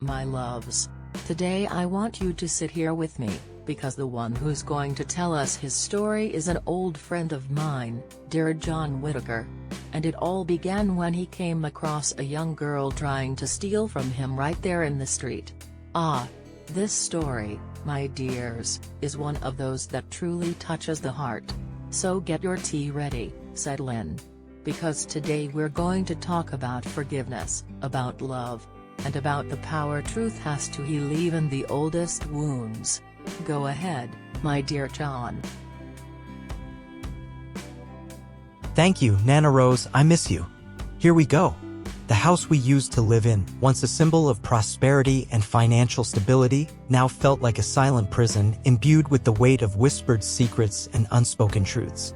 My loves. Today I want you to sit here with me, because the one who's going to tell us his story is an old friend of mine, dear John Whitaker. And it all began when he came across a young girl trying to steal from him right there in the street. This story, my dears, is one of those that truly touches the heart. So get your tea ready, settle in. Because today we're going to talk about forgiveness, about love, and about the power truth has to heal even the oldest wounds. Go ahead, my dear John. Thank you, Nana Rose, I miss you. Here we go. The house we used to live in, once a symbol of prosperity and financial stability, now felt like a silent prison imbued with the weight of whispered secrets and unspoken truths.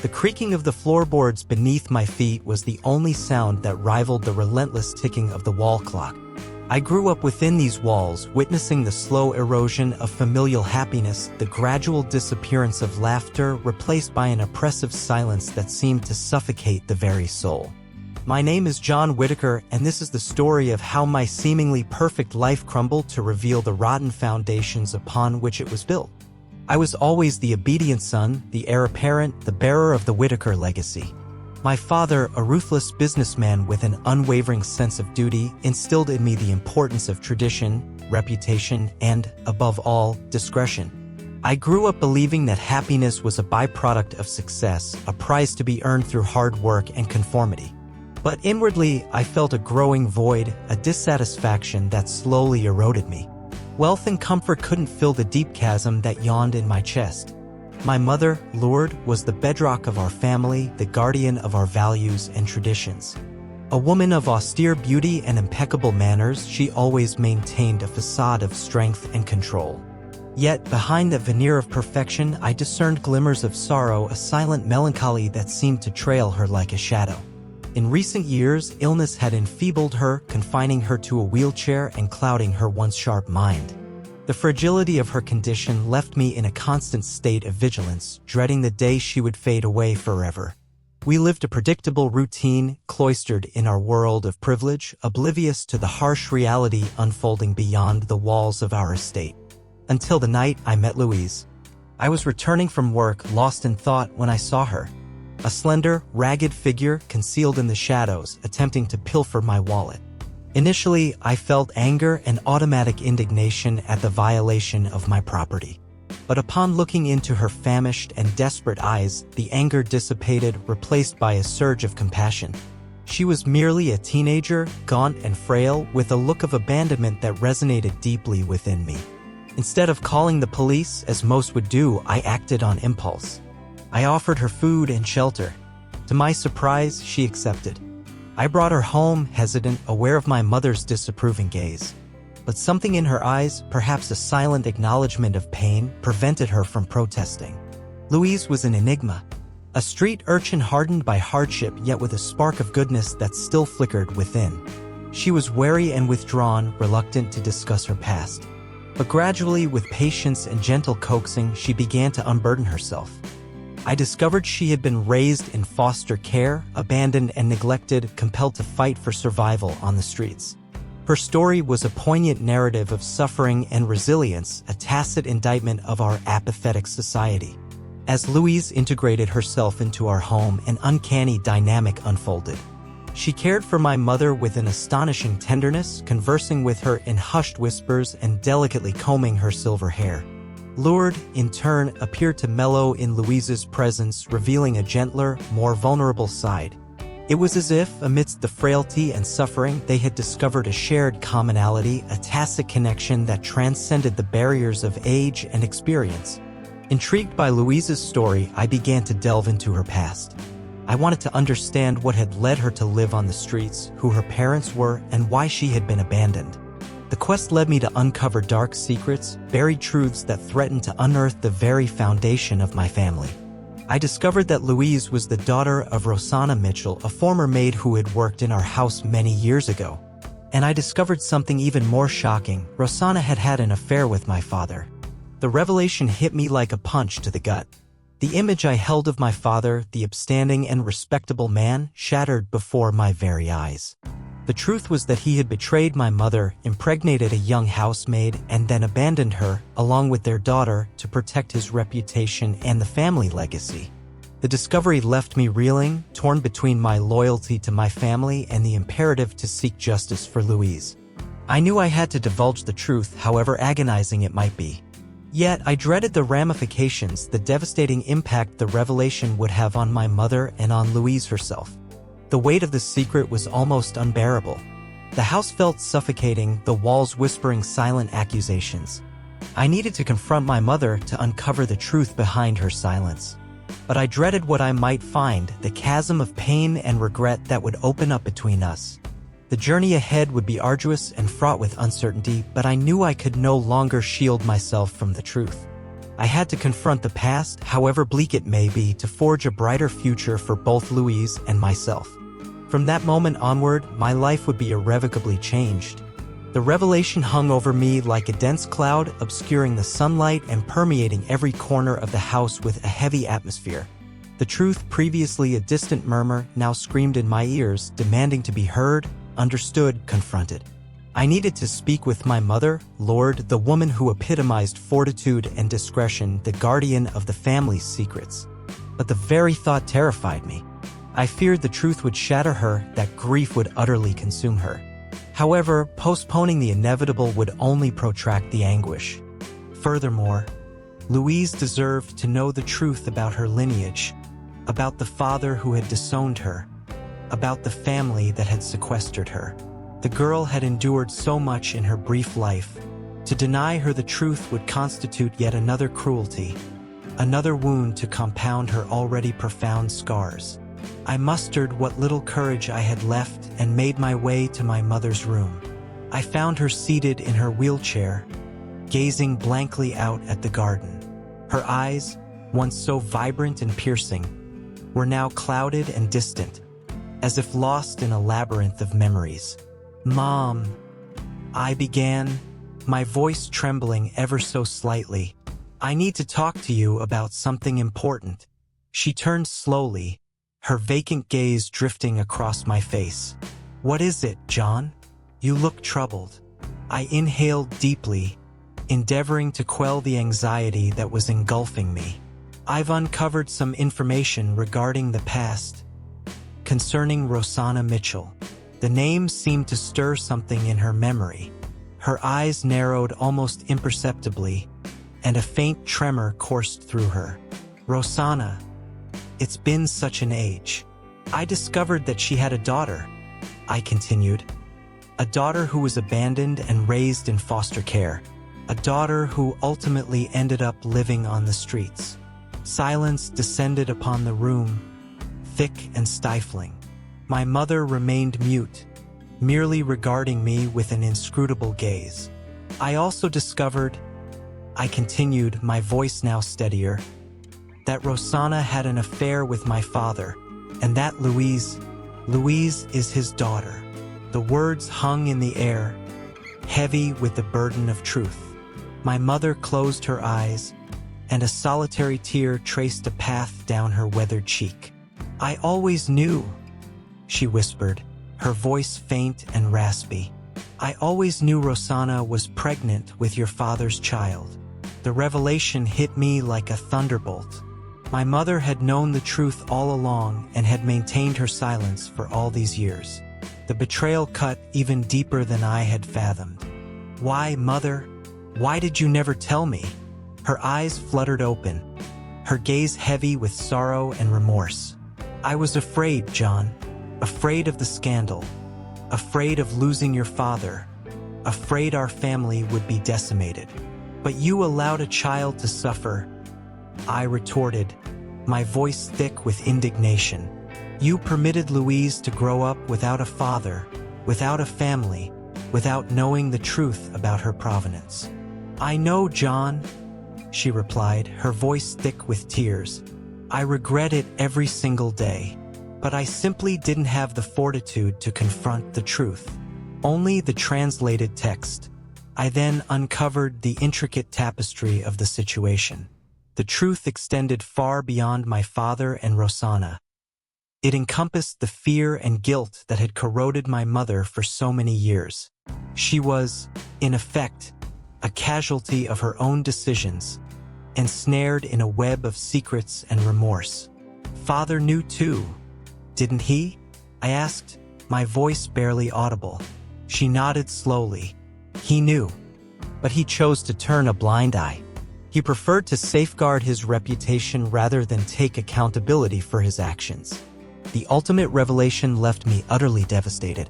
The creaking of the floorboards beneath my feet was the only sound that rivaled the relentless ticking of the wall clock. I grew up within these walls, witnessing the slow erosion of familial happiness, the gradual disappearance of laughter replaced by an oppressive silence that seemed to suffocate the very soul. My name is John Whitaker, and this is the story of how my seemingly perfect life crumbled to reveal the rotten foundations upon which it was built. I was always the obedient son, the heir apparent, the bearer of the Whitaker legacy. My father, a ruthless businessman with an unwavering sense of duty, instilled in me the importance of tradition, reputation, and, above all, discretion. I grew up believing that happiness was a byproduct of success, a prize to be earned through hard work and conformity. But inwardly, I felt a growing void, a dissatisfaction that slowly eroded me. Wealth and comfort couldn't fill the deep chasm that yawned in my chest. My mother, Lourdes, was the bedrock of our family, the guardian of our values and traditions. A woman of austere beauty and impeccable manners, she always maintained a facade of strength and control. Yet, behind that veneer of perfection, I discerned glimmers of sorrow, a silent melancholy that seemed to trail her like a shadow. In recent years, illness had enfeebled her, confining her to a wheelchair and clouding her once sharp mind. The fragility of her condition left me in a constant state of vigilance, dreading the day she would fade away forever. We lived a predictable routine, cloistered in our world of privilege, oblivious to the harsh reality unfolding beyond the walls of our estate. Until the night I met Louise. I was returning from work, lost in thought, when I saw her. A slender, ragged figure concealed in the shadows, attempting to pilfer my wallet. Initially, I felt anger and automatic indignation at the violation of my property. But upon looking into her famished and desperate eyes, the anger dissipated, replaced by a surge of compassion. She was merely a teenager, gaunt and frail, with a look of abandonment that resonated deeply within me. Instead of calling the police, as most would do, I acted on impulse. I offered her food and shelter. To my surprise, she accepted. I brought her home, hesitant, aware of my mother's disapproving gaze. But something in her eyes, perhaps a silent acknowledgement of pain, prevented her from protesting. Louise was an enigma. A street urchin hardened by hardship, yet with a spark of goodness that still flickered within. She was wary and withdrawn, reluctant to discuss her past. But gradually, with patience and gentle coaxing, she began to unburden herself. I discovered she had been raised in foster care, abandoned and neglected, compelled to fight for survival on the streets. Her story was a poignant narrative of suffering and resilience, a tacit indictment of our apathetic society. As Louise integrated herself into our home, an uncanny dynamic unfolded. She cared for my mother with an astonishing tenderness, conversing with her in hushed whispers and delicately combing her silver hair. Lourdes, in turn, appeared to mellow in Louise's presence, revealing a gentler, more vulnerable side. It was as if, amidst the frailty and suffering, they had discovered a shared commonality, a tacit connection that transcended the barriers of age and experience. Intrigued by Louise's story, I began to delve into her past. I wanted to understand what had led her to live on the streets, who her parents were, and why she had been abandoned. The quest led me to uncover dark secrets, buried truths that threatened to unearth the very foundation of my family. I discovered that Louise was the daughter of Rosanna Mitchell, a former maid who had worked in our house many years ago. And I discovered something even more shocking. Rosanna had had an affair with my father. The revelation hit me like a punch to the gut. The image I held of my father, the upstanding and respectable man, shattered before my very eyes. The truth was that he had betrayed my mother, impregnated a young housemaid, and then abandoned her, along with their daughter, to protect his reputation and the family legacy. The discovery left me reeling, torn between my loyalty to my family and the imperative to seek justice for Louise. I knew I had to divulge the truth, however agonizing it might be. Yet I dreaded the ramifications, the devastating impact the revelation would have on my mother and on Louise herself. The weight of the secret was almost unbearable. The house felt suffocating, the walls whispering silent accusations. I needed to confront my mother to uncover the truth behind her silence. But I dreaded what I might find, the chasm of pain and regret that would open up between us. The journey ahead would be arduous and fraught with uncertainty, but I knew I could no longer shield myself from the truth. I had to confront the past, however bleak it may be, to forge a brighter future for both Louise and myself. From that moment onward, my life would be irrevocably changed. The revelation hung over me like a dense cloud, obscuring the sunlight and permeating every corner of the house with a heavy atmosphere. The truth, previously a distant murmur, now screamed in my ears, demanding to be heard, understood, confronted. I needed to speak with my mother, Lord, the woman who epitomized fortitude and discretion, the guardian of the family's secrets. But the very thought terrified me. I feared the truth would shatter her, that grief would utterly consume her. However, postponing the inevitable would only protract the anguish. Furthermore, Louise deserved to know the truth about her lineage, about the father who had disowned her, about the family that had sequestered her. The girl had endured so much in her brief life. To deny her the truth would constitute yet another cruelty, another wound to compound her already profound scars. I mustered what little courage I had left and made my way to my mother's room. I found her seated in her wheelchair, gazing blankly out at the garden. Her eyes, once so vibrant and piercing, were now clouded and distant, as if lost in a labyrinth of memories. "Mom," I began, my voice trembling ever so slightly. "I need to talk to you about something important." She turned slowly, her vacant gaze drifting across my face. "What is it, John? You look troubled." I inhaled deeply, endeavoring to quell the anxiety that was engulfing me. "I've uncovered some information regarding the past, concerning Rosanna Mitchell." The name seemed to stir something in her memory. Her eyes narrowed almost imperceptibly, and a faint tremor coursed through her. "Rosanna. It's been such an age. I discovered that she had a daughter," I continued. "A daughter who was abandoned and raised in foster care. A daughter who ultimately ended up living on the streets." Silence descended upon the room, thick and stifling. My mother remained mute, merely regarding me with an inscrutable gaze. "I also discovered," I continued, my voice now steadier, "that Rosanna had an affair with my father, and that Louise is his daughter." The words hung in the air, heavy with the burden of truth. My mother closed her eyes, and a solitary tear traced a path down her weathered cheek. "I always knew," she whispered, her voice faint and raspy. "I always knew Rosanna was pregnant with your father's child." The revelation hit me like a thunderbolt. My mother had known the truth all along and had maintained her silence for all these years. The betrayal cut even deeper than I had fathomed. "Why, Mother? Why did you never tell me?" Her eyes fluttered open, her gaze heavy with sorrow and remorse. "I was afraid, John. Afraid of the scandal. Afraid of losing your father. Afraid our family would be decimated. But you allowed a child to suffer," I retorted, my voice thick with indignation. "You permitted Louise to grow up without a father, without a family, without knowing the truth about her provenance." "I know, John," she replied, her voice thick with tears. "I regret it every single day. But I simply didn't have the fortitude to confront the truth. Only the translated text." I then uncovered the intricate tapestry of the situation. The truth extended far beyond my father and Rosanna. It encompassed the fear and guilt that had corroded my mother for so many years. She was, in effect, a casualty of her own decisions, ensnared in a web of secrets and remorse. Father knew too, didn't he? I asked, my voice barely audible. She nodded slowly. He knew, but he chose to turn a blind eye. He preferred to safeguard his reputation rather than take accountability for his actions. The ultimate revelation left me utterly devastated.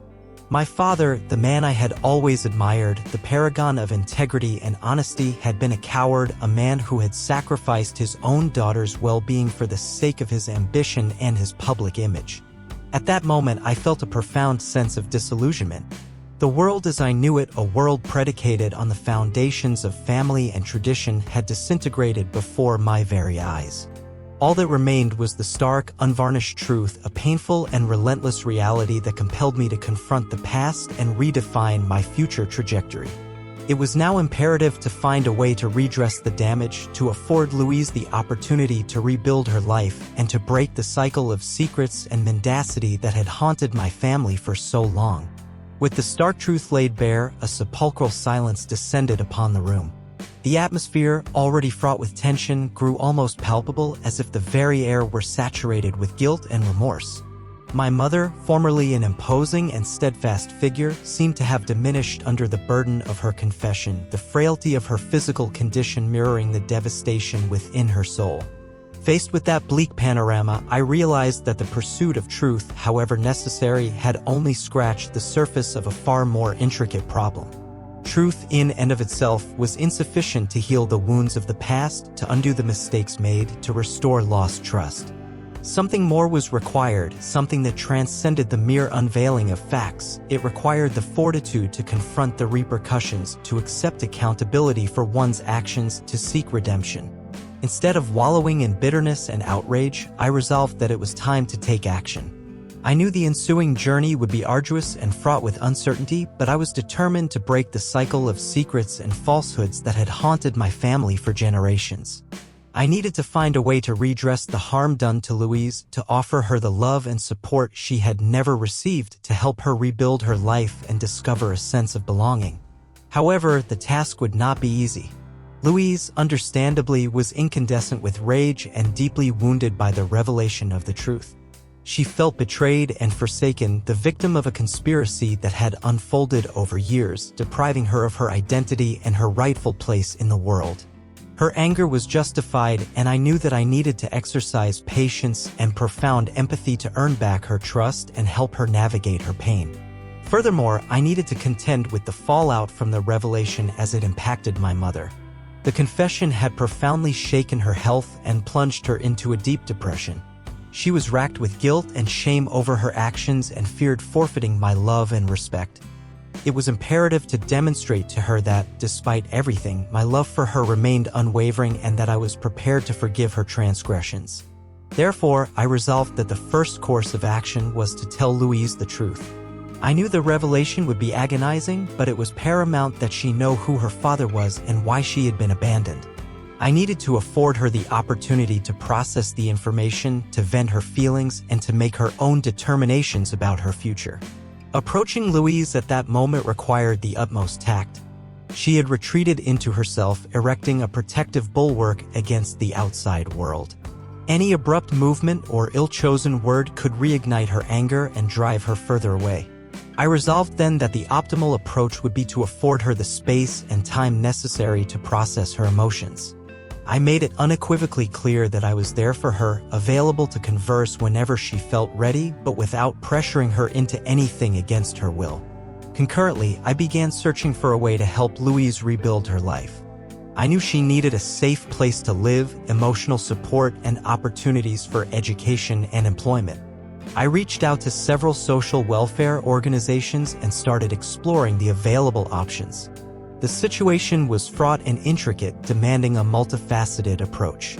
My father, the man I had always admired, the paragon of integrity and honesty, had been a coward, a man who had sacrificed his own daughter's well-being for the sake of his ambition and his public image. At that moment, I felt a profound sense of disillusionment. The world as I knew it, a world predicated on the foundations of family and tradition, had disintegrated before my very eyes. All that remained was the stark, unvarnished truth, a painful and relentless reality that compelled me to confront the past and redefine my future trajectory. It was now imperative to find a way to redress the damage, to afford Louise the opportunity to rebuild her life, and to break the cycle of secrets and mendacity that had haunted my family for so long. With the stark truth laid bare, a sepulchral silence descended upon the room. The atmosphere, already fraught with tension, grew almost palpable, as if the very air were saturated with guilt and remorse. My mother, formerly an imposing and steadfast figure, seemed to have diminished under the burden of her confession, the frailty of her physical condition mirroring the devastation within her soul. Faced with that bleak panorama, I realized that the pursuit of truth, however necessary, had only scratched the surface of a far more intricate problem. Truth in and of itself was insufficient to heal the wounds of the past, to undo the mistakes made, to restore lost trust. Something more was required, something that transcended the mere unveiling of facts. It required the fortitude to confront the repercussions, to accept accountability for one's actions, to seek redemption. Instead of wallowing in bitterness and outrage, I resolved that it was time to take action. I knew the ensuing journey would be arduous and fraught with uncertainty, but I was determined to break the cycle of secrets and falsehoods that had haunted my family for generations. I needed to find a way to redress the harm done to Louise, to offer her the love and support she had never received, to help her rebuild her life and discover a sense of belonging. However, the task would not be easy. Louise, understandably, was incandescent with rage and deeply wounded by the revelation of the truth. She felt betrayed and forsaken, the victim of a conspiracy that had unfolded over years, depriving her of her identity and her rightful place in the world. Her anger was justified, and I knew that I needed to exercise patience and profound empathy to earn back her trust and help her navigate her pain. Furthermore, I needed to contend with the fallout from the revelation as it impacted my mother. The confession had profoundly shaken her health and plunged her into a deep depression. She was racked with guilt and shame over her actions and feared forfeiting my love and respect. It was imperative to demonstrate to her that, despite everything, my love for her remained unwavering and that I was prepared to forgive her transgressions. Therefore, I resolved that the first course of action was to tell Louise the truth. I knew the revelation would be agonizing, but it was paramount that she know who her father was and why she had been abandoned. I needed to afford her the opportunity to process the information, to vent her feelings, and to make her own determinations about her future. Approaching Louise at that moment required the utmost tact. She had retreated into herself, erecting a protective bulwark against the outside world. Any abrupt movement or ill-chosen word could reignite her anger and drive her further away. I resolved then that the optimal approach would be to afford her the space and time necessary to process her emotions. I made it unequivocally clear that I was there for her, available to converse whenever she felt ready, but without pressuring her into anything against her will. Concurrently, I began searching for a way to help Louise rebuild her life. I knew she needed a safe place to live, emotional support, and opportunities for education and employment. I reached out to several social welfare organizations and started exploring the available options. The situation was fraught and intricate, demanding a multifaceted approach.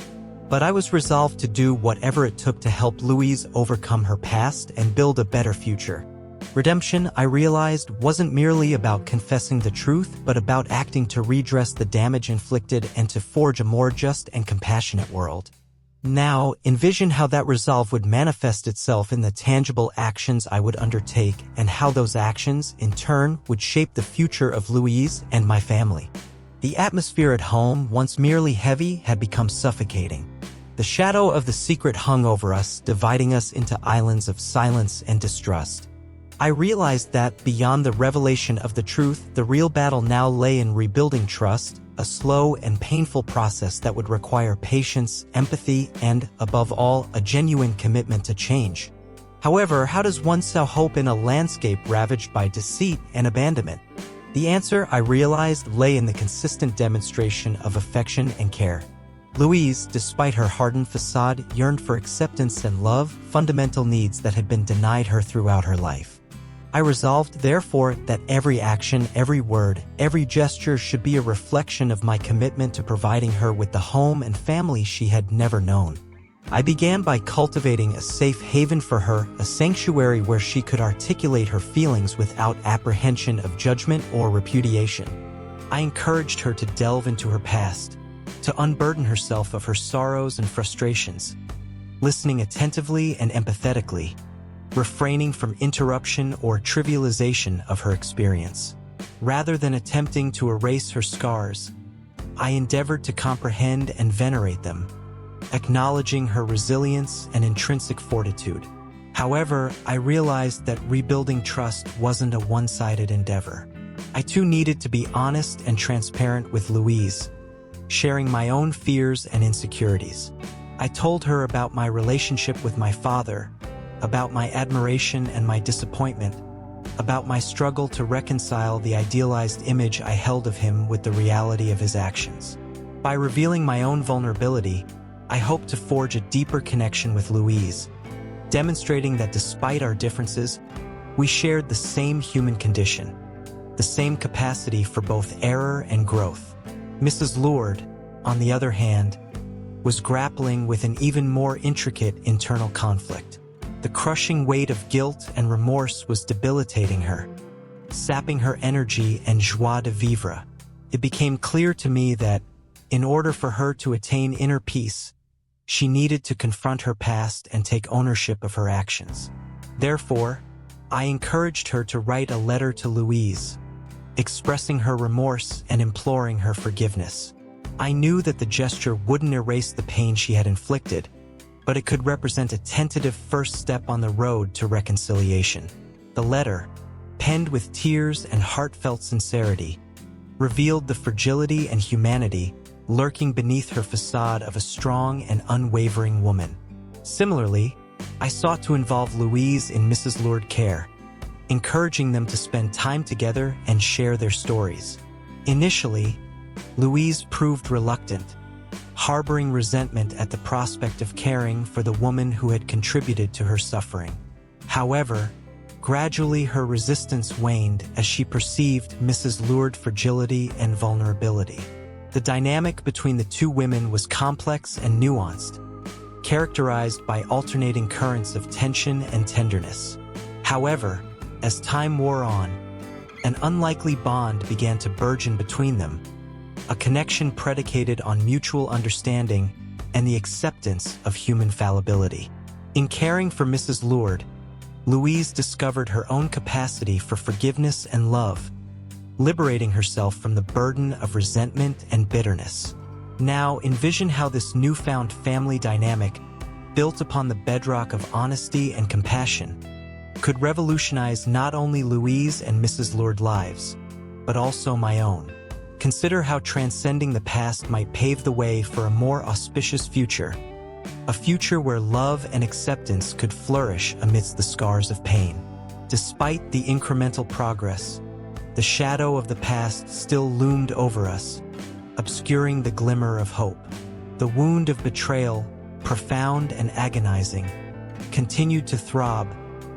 But I was resolved to do whatever it took to help Louise overcome her past and build a better future. Redemption, I realized, wasn't merely about confessing the truth, but about acting to redress the damage inflicted and to forge a more just and compassionate world. Now, envision how that resolve would manifest itself in the tangible actions I would undertake and how those actions, in turn, would shape the future of Louise and my family. The atmosphere at home, once merely heavy, had become suffocating. The shadow of the secret hung over us, dividing us into islands of silence and distrust. I realized that, beyond the revelation of the truth, the real battle now lay in rebuilding trust, a slow and painful process that would require patience, empathy, and, above all, a genuine commitment to change. However, how does one sow hope in a landscape ravaged by deceit and abandonment? The answer, I realized, lay in the consistent demonstration of affection and care. Louise, despite her hardened facade, yearned for acceptance and love, fundamental needs that had been denied her throughout her life. I resolved, therefore, that every action, every word, every gesture should be a reflection of my commitment to providing her with the home and family she had never known. I began by cultivating a safe haven for her, a sanctuary where she could articulate her feelings without apprehension of judgment or repudiation. I encouraged her to delve into her past, to unburden herself of her sorrows and frustrations, listening attentively and empathetically, refraining from interruption or trivialization of her experience. Rather than attempting to erase her scars, I endeavored to comprehend and venerate them, acknowledging her resilience and intrinsic fortitude. However, I realized that rebuilding trust wasn't a one-sided endeavor. I too needed to be honest and transparent with Louise, sharing my own fears and insecurities. I told her about my relationship with my father, about my admiration and my disappointment, about my struggle to reconcile the idealized image I held of him with the reality of his actions. By revealing my own vulnerability, I hoped to forge a deeper connection with Louise, demonstrating that despite our differences, we shared the same human condition, the same capacity for both error and growth. Mrs. Lourdes, on the other hand, was grappling with an even more intricate internal conflict. The crushing weight of guilt and remorse was debilitating her, sapping her energy and joie de vivre. It became clear to me that, in order for her to attain inner peace, she needed to confront her past and take ownership of her actions. Therefore, I encouraged her to write a letter to Louise, expressing her remorse and imploring her forgiveness. I knew that the gesture wouldn't erase the pain she had inflicted, but it could represent a tentative first step on the road to reconciliation. The letter, penned with tears and heartfelt sincerity, revealed the fragility and humanity lurking beneath her facade of a strong and unwavering woman. Similarly, I sought to involve Louise in Mrs. Lourdes' care, encouraging them to spend time together and share their stories. Initially, Louise proved reluctant, harboring resentment at the prospect of caring for the woman who had contributed to her suffering. However, gradually her resistance waned as she perceived Mrs. Lourdes' fragility and vulnerability. The dynamic between the two women was complex and nuanced, characterized by alternating currents of tension and tenderness. However, as time wore on, an unlikely bond began to burgeon between them, a connection predicated on mutual understanding and the acceptance of human fallibility. In caring for Mrs. Lourdes, Louise discovered her own capacity for forgiveness and love, liberating herself from the burden of resentment and bitterness. Now, envision how this newfound family dynamic, built upon the bedrock of honesty and compassion, could revolutionize not only Louise and Mrs. Lourdes' lives, but also my own. Consider how transcending the past might pave the way for a more auspicious future, a future where love and acceptance could flourish amidst the scars of pain. Despite the incremental progress, the shadow of the past still loomed over us, obscuring the glimmer of hope. The wound of betrayal, profound and agonizing, continued to throb,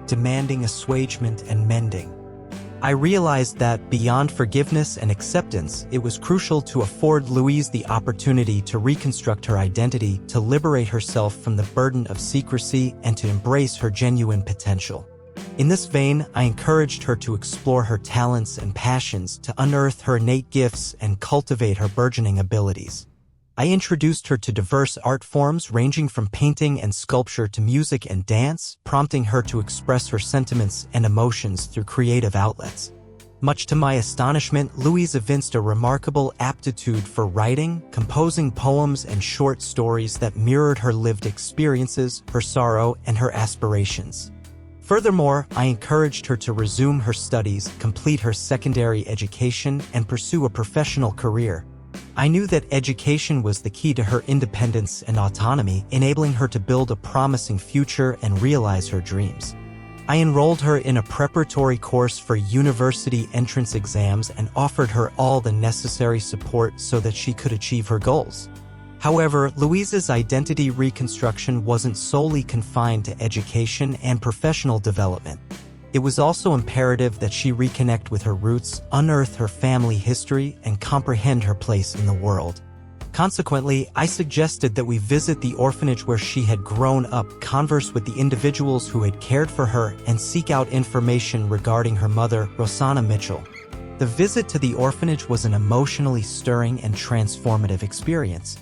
demanding assuagement and mending. I realized that, beyond forgiveness and acceptance, it was crucial to afford Louise the opportunity to reconstruct her identity, to liberate herself from the burden of secrecy, and to embrace her genuine potential. In this vein, I encouraged her to explore her talents and passions, to unearth her innate gifts and cultivate her burgeoning abilities. I introduced her to diverse art forms ranging from painting and sculpture to music and dance, prompting her to express her sentiments and emotions through creative outlets. Much to my astonishment, Louise evinced a remarkable aptitude for writing, composing poems and short stories that mirrored her lived experiences, her sorrow, and her aspirations. Furthermore, I encouraged her to resume her studies, complete her secondary education, and pursue a professional career. I knew that education was the key to her independence and autonomy, enabling her to build a promising future and realize her dreams. I enrolled her in a preparatory course for university entrance exams and offered her all the necessary support so that she could achieve her goals. However, Louise's identity reconstruction wasn't solely confined to education and professional development. It was also imperative that she reconnect with her roots, unearth her family history, and comprehend her place in the world. Consequently, I suggested that we visit the orphanage where she had grown up, converse with the individuals who had cared for her, and seek out information regarding her mother, Rosanna Mitchell. The visit to the orphanage was an emotionally stirring and transformative experience.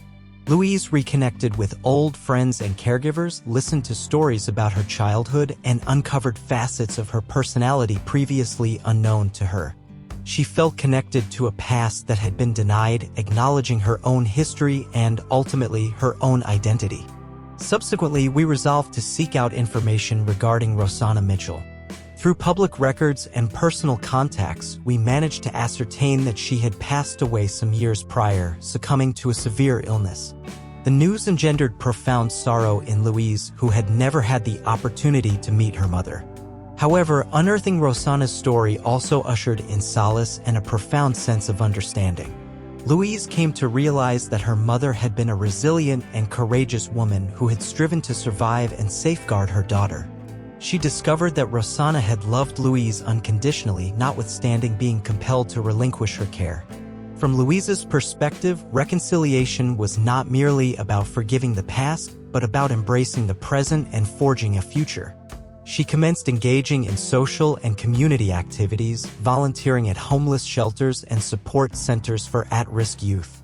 Louise reconnected with old friends and caregivers, listened to stories about her childhood, and uncovered facets of her personality previously unknown to her. She felt connected to a past that had been denied, acknowledging her own history and, ultimately, her own identity. Subsequently, we resolved to seek out information regarding Rosanna Mitchell. Through public records and personal contacts, we managed to ascertain that she had passed away some years prior, succumbing to a severe illness. The news engendered profound sorrow in Louise, who had never had the opportunity to meet her mother. However, unearthing Rosanna's story also ushered in solace and a profound sense of understanding. Louise came to realize that her mother had been a resilient and courageous woman who had striven to survive and safeguard her daughter. She discovered that Rosanna had loved Louise unconditionally, notwithstanding being compelled to relinquish her care. From Louise's perspective, reconciliation was not merely about forgiving the past, but about embracing the present and forging a future. She commenced engaging in social and community activities, volunteering at homeless shelters and support centers for at-risk youth.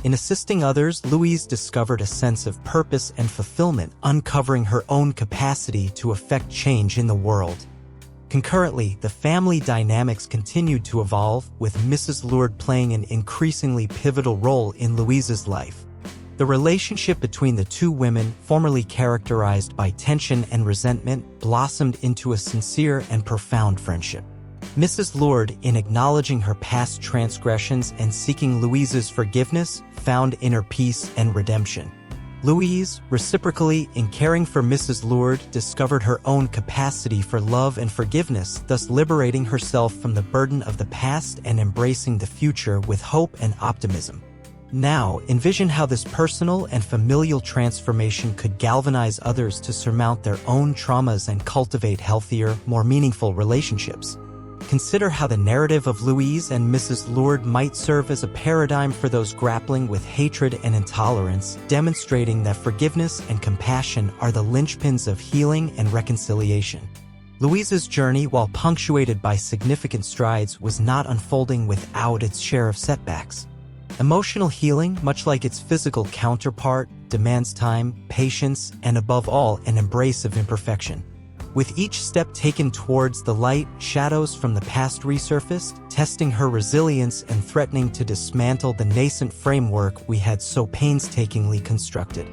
In assisting others, Louise discovered a sense of purpose and fulfillment, uncovering her own capacity to affect change in the world. Concurrently, the family dynamics continued to evolve, with Mrs. Lourdes playing an increasingly pivotal role in Louise's life. The relationship between the two women, formerly characterized by tension and resentment, blossomed into a sincere and profound friendship. Mrs. Lourdes, in acknowledging her past transgressions and seeking Louise's forgiveness, found inner peace and redemption. Louise, reciprocally, in caring for Mrs. Lourdes, discovered her own capacity for love and forgiveness, thus liberating herself from the burden of the past and embracing the future with hope and optimism. Now, envision how this personal and familial transformation could galvanize others to surmount their own traumas and cultivate healthier, more meaningful relationships. Consider how the narrative of Louise and Mrs. Lourdes might serve as a paradigm for those grappling with hatred and intolerance, demonstrating that forgiveness and compassion are the linchpins of healing and reconciliation. Louise's journey, while punctuated by significant strides, was not unfolding without its share of setbacks. Emotional healing, much like its physical counterpart, demands time, patience, and above all, an embrace of imperfection. With each step taken towards the light, shadows from the past resurfaced, testing her resilience and threatening to dismantle the nascent framework we had so painstakingly constructed.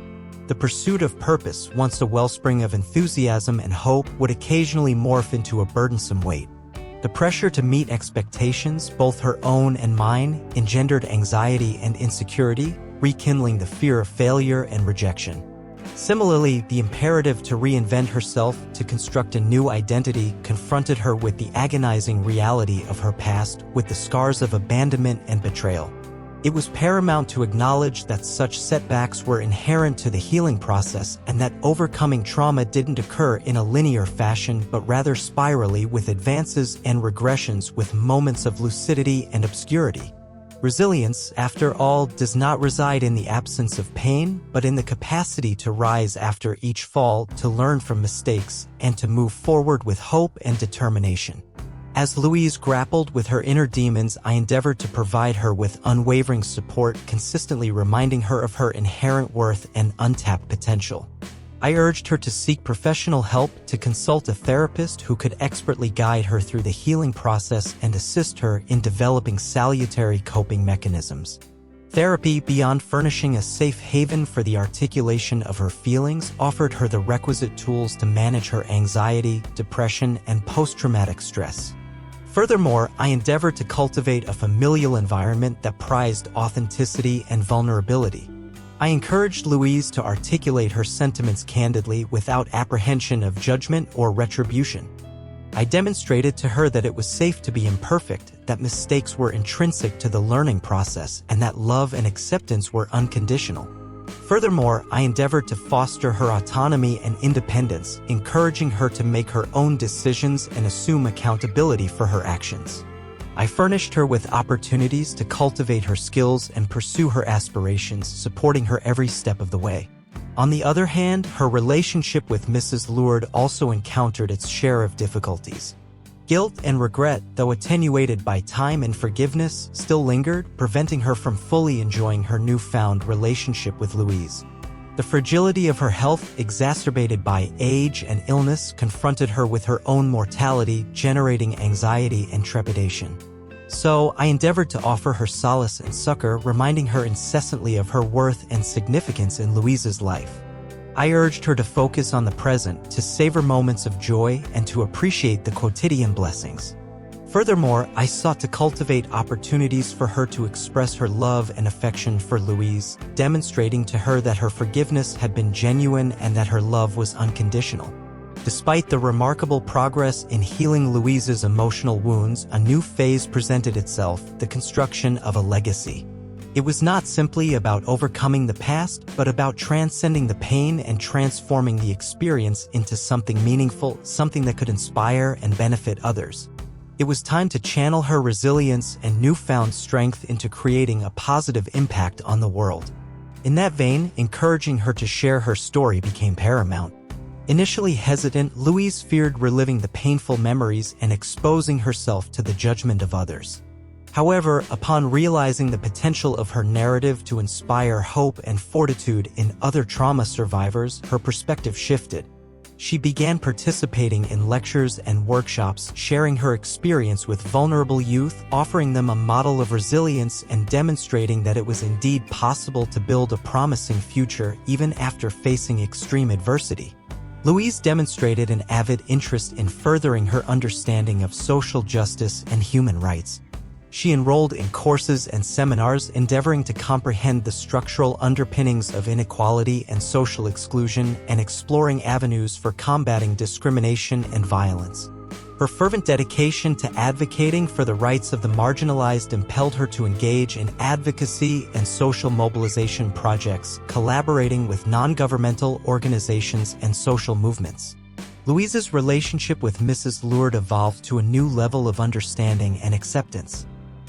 The pursuit of purpose, once a wellspring of enthusiasm and hope, would occasionally morph into a burdensome weight. The pressure to meet expectations, both her own and mine, engendered anxiety and insecurity, rekindling the fear of failure and rejection. Similarly, the imperative to reinvent herself, to construct a new identity, confronted her with the agonizing reality of her past, with the scars of abandonment and betrayal. It was paramount to acknowledge that such setbacks were inherent to the healing process and that overcoming trauma didn't occur in a linear fashion but rather spirally, with advances and regressions, with moments of lucidity and obscurity. Resilience, after all, does not reside in the absence of pain, but in the capacity to rise after each fall, to learn from mistakes, and to move forward with hope and determination. As Louise grappled with her inner demons, I endeavored to provide her with unwavering support, consistently reminding her of her inherent worth and untapped potential. I urged her to seek professional help, to consult a therapist who could expertly guide her through the healing process and assist her in developing salutary coping mechanisms. Therapy, beyond furnishing a safe haven for the articulation of her feelings, offered her the requisite tools to manage her anxiety, depression, and post-traumatic stress. Furthermore, I endeavored to cultivate a familial environment that prized authenticity and vulnerability. I encouraged Louise to articulate her sentiments candidly without apprehension of judgment or retribution. I demonstrated to her that it was safe to be imperfect, that mistakes were intrinsic to the learning process, and that love and acceptance were unconditional. Furthermore, I endeavored to foster her autonomy and independence, encouraging her to make her own decisions and assume accountability for her actions. I furnished her with opportunities to cultivate her skills and pursue her aspirations, supporting her every step of the way. On the other hand, her relationship with Mrs. Lourdes also encountered its share of difficulties. Guilt and regret, though attenuated by time and forgiveness, still lingered, preventing her from fully enjoying her newfound relationship with Louise. The fragility of her health, exacerbated by age and illness, confronted her with her own mortality, generating anxiety and trepidation. So, I endeavored to offer her solace and succor, reminding her incessantly of her worth and significance in Louise's life. I urged her to focus on the present, to savor moments of joy, and to appreciate the quotidian blessings. Furthermore, I sought to cultivate opportunities for her to express her love and affection for Louise, demonstrating to her that her forgiveness had been genuine and that her love was unconditional. Despite the remarkable progress in healing Louise's emotional wounds, a new phase presented itself: the construction of a legacy. It was not simply about overcoming the past, but about transcending the pain and transforming the experience into something meaningful, something that could inspire and benefit others. It was time to channel her resilience and newfound strength into creating a positive impact on the world. In that vein, encouraging her to share her story became paramount. Initially hesitant, Louise feared reliving the painful memories and exposing herself to the judgment of others. However, upon realizing the potential of her narrative to inspire hope and fortitude in other trauma survivors, her perspective shifted. She began participating in lectures and workshops, sharing her experience with vulnerable youth, offering them a model of resilience and demonstrating that it was indeed possible to build a promising future even after facing extreme adversity. Louise demonstrated an avid interest in furthering her understanding of social justice and human rights. She enrolled in courses and seminars endeavoring to comprehend the structural underpinnings of inequality and social exclusion and exploring avenues for combating discrimination and violence. Her fervent dedication to advocating for the rights of the marginalized impelled her to engage in advocacy and social mobilization projects, collaborating with non-governmental organizations and social movements. Louise's relationship with Mrs. Lourdes evolved to a new level of understanding and acceptance.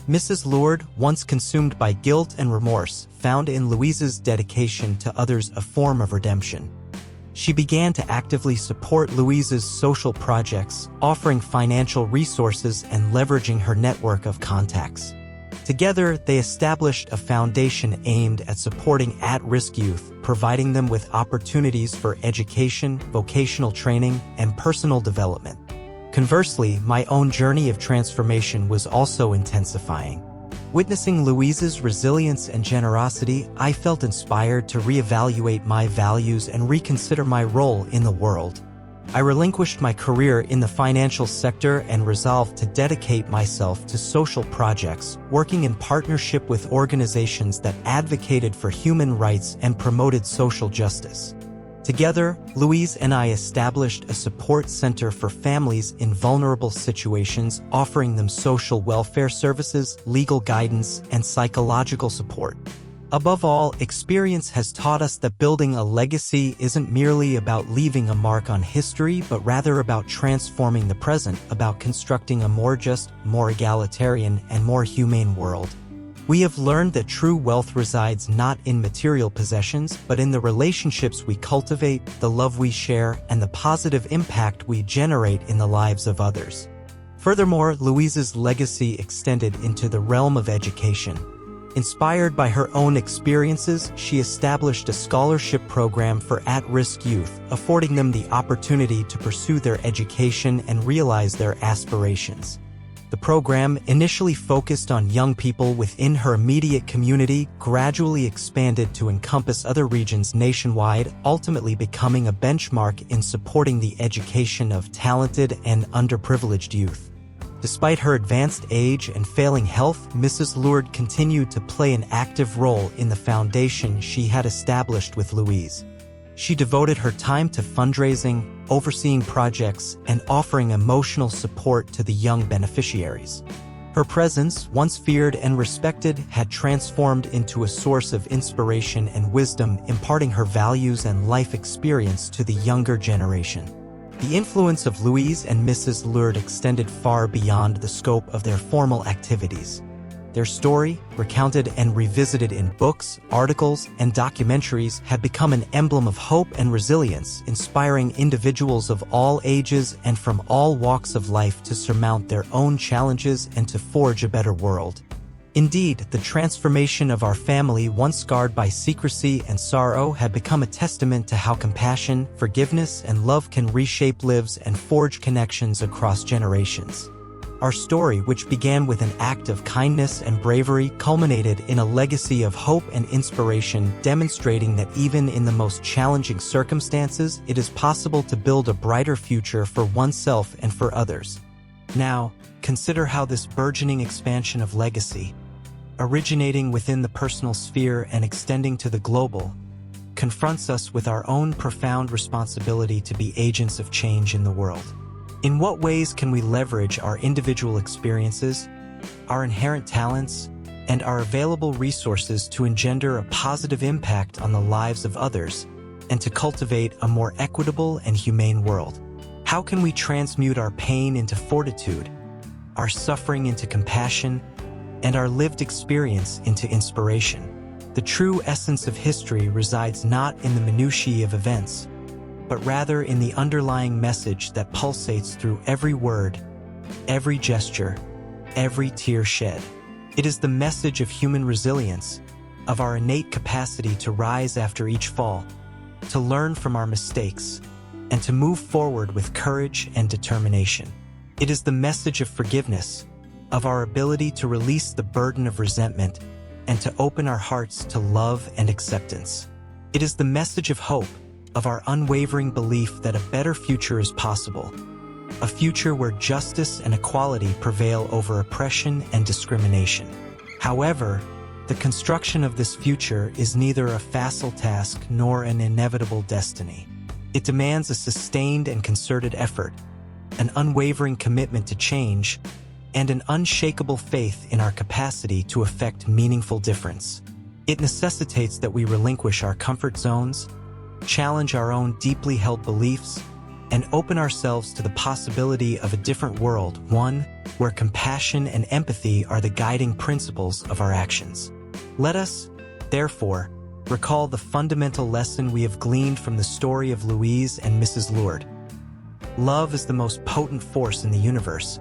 Mrs. Lourdes, once consumed by guilt and remorse, found in Louise's dedication to others a form of redemption. She began to actively support Louise's social projects, offering financial resources and leveraging her network of contacts. Together, they established a foundation aimed at supporting at-risk youth, providing them with opportunities for education, vocational training, and personal development. Conversely, my own journey of transformation was also intensifying. Witnessing Louise's resilience and generosity, I felt inspired to reevaluate my values and reconsider my role in the world. I relinquished my career in the financial sector and resolved to dedicate myself to social projects, working in partnership with organizations that advocated for human rights and promoted social justice. Together, Louise and I established a support center for families in vulnerable situations, offering them social welfare services, legal guidance, and psychological support. Above all, experience has taught us that building a legacy isn't merely about leaving a mark on history, but rather about transforming the present, about constructing a more just, more egalitarian, and more humane world. We have learned that true wealth resides not in material possessions, but in the relationships we cultivate, the love we share, and the positive impact we generate in the lives of others. Furthermore, Louise's legacy extended into the realm of education. Inspired by her own experiences, she established a scholarship program for at-risk youth, affording them the opportunity to pursue their education and realize their aspirations. The program, initially focused on young people within her immediate community, gradually expanded to encompass other regions nationwide, ultimately becoming a benchmark in supporting the education of talented and underprivileged youth. Despite her advanced age and failing health, Mrs. Lourdes continued to play an active role in the foundation she had established with Louise. She devoted her time to fundraising, overseeing projects, and offering emotional support to the young beneficiaries. Her presence, once feared and respected, had transformed into a source of inspiration and wisdom, imparting her values and life experience to the younger generation. The influence of Louise and Mrs. Lourdes extended far beyond the scope of their formal activities. Their story, recounted and revisited in books, articles, and documentaries, had become an emblem of hope and resilience, inspiring individuals of all ages and from all walks of life to surmount their own challenges and to forge a better world. Indeed, the transformation of our family, once scarred by secrecy and sorrow, had become a testament to how compassion, forgiveness, and love can reshape lives and forge connections across generations. Our story, which began with an act of kindness and bravery, culminated in a legacy of hope and inspiration, demonstrating that even in the most challenging circumstances, it is possible to build a brighter future for oneself and for others. Now, consider how this burgeoning expansion of legacy, originating within the personal sphere and extending to the global, confronts us with our own profound responsibility to be agents of change in the world. In what ways can we leverage our individual experiences, our inherent talents, and our available resources to engender a positive impact on the lives of others and to cultivate a more equitable and humane world? How can we transmute our pain into fortitude, our suffering into compassion, and our lived experience into inspiration? The true essence of history resides not in the minutiae of events, but rather in the underlying message that pulsates through every word, every gesture, every tear shed. It is the message of human resilience, of our innate capacity to rise after each fall, to learn from our mistakes, and to move forward with courage and determination. It is the message of forgiveness, of our ability to release the burden of resentment and to open our hearts to love and acceptance. It is the message of hope, of our unwavering belief that a better future is possible, a future where justice and equality prevail over oppression and discrimination. However, the construction of this future is neither a facile task nor an inevitable destiny. It demands a sustained and concerted effort, an unwavering commitment to change, and an unshakable faith in our capacity to effect meaningful difference. It necessitates that we relinquish our comfort zones, challenge our own deeply held beliefs, and open ourselves to the possibility of a different world, one where compassion and empathy are the guiding principles of our actions. Let us, therefore, recall the fundamental lesson we have gleaned from the story of Louise and Mrs. Lourdes. Love is the most potent force in the universe,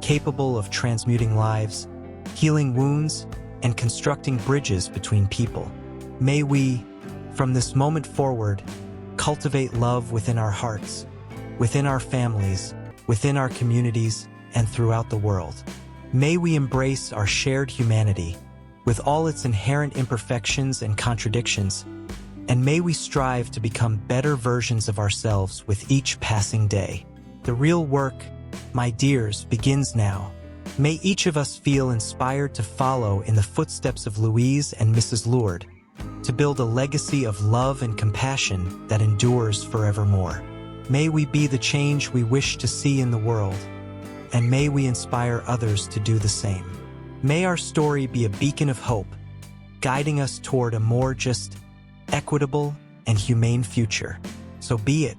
capable of transmuting lives, healing wounds, and constructing bridges between people. May we, from this moment forward, cultivate love within our hearts, within our families, within our communities, and throughout the world. May we embrace our shared humanity, with all its inherent imperfections and contradictions, and may we strive to become better versions of ourselves with each passing day. The real work, my dears, begins now. May each of us feel inspired to follow in the footsteps of Louise and Mrs. Lourdes, to build a legacy of love and compassion that endures forevermore. May we be the change we wish to see in the world, and may we inspire others to do the same. May our story be a beacon of hope, guiding us toward a more just, equitable, and humane future. So be it.